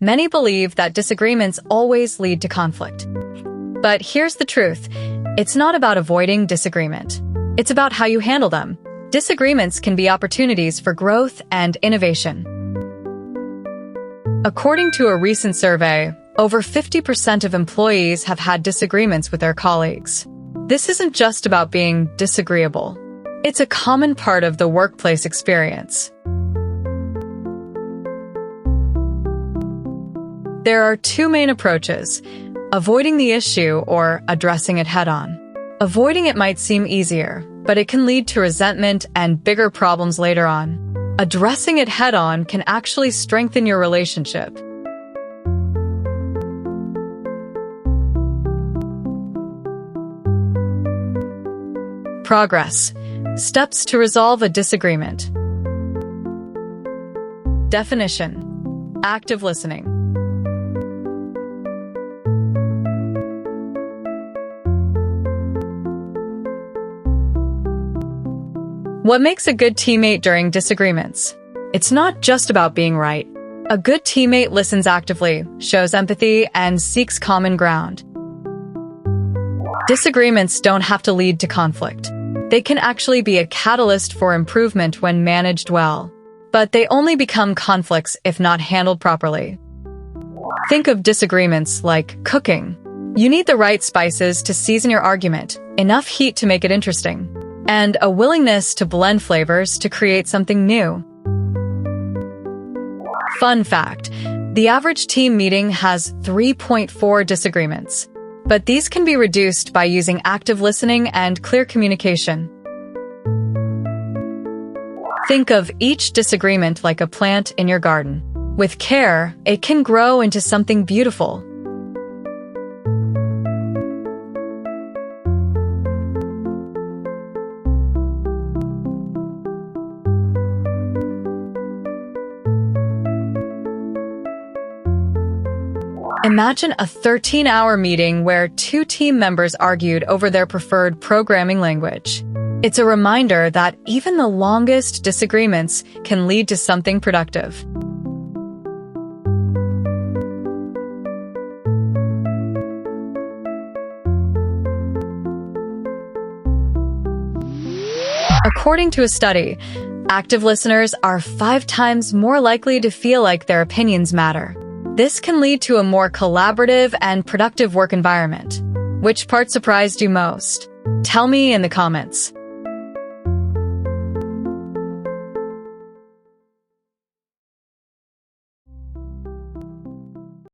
Many believe that disagreements always lead to conflict. But here's the truth. It's not about avoiding disagreement. It's about how you handle them. Disagreements can be opportunities for growth and innovation. According to a recent survey, over 50% of employees have had disagreements with their colleagues. This isn't just about being disagreeable. It's a common part of the workplace experience. There are two main approaches: avoiding the issue or addressing it head-on. Avoiding it might seem easier, but it can lead to resentment and bigger problems later on. Addressing it head-on can actually strengthen your relationship. Progress. Steps to resolve a disagreement. Definition: active listening. What makes a good teammate during disagreements? It's not just about being right. A good teammate listens actively, shows empathy, and seeks common ground. Disagreements don't have to lead to conflict. They can actually be a catalyst for improvement when managed well. But they only become conflicts if not handled properly. Think of disagreements like cooking. You need the right spices to season your argument, enough heat to make it interesting, and a willingness to blend flavors to create something new. Fun fact: the average team meeting has 3.4 disagreements, but these can be reduced by using active listening and clear communication. Think of each disagreement like a plant in your garden. With care, it can grow into something beautiful. Imagine a 13-hour meeting where two team members argued over their preferred programming language. It's a reminder that even the longest disagreements can lead to something productive. According to a study, active listeners are 5 times more likely to feel like their opinions matter. This can lead to a more collaborative and productive work environment. Which part surprised you most? Tell me in the comments.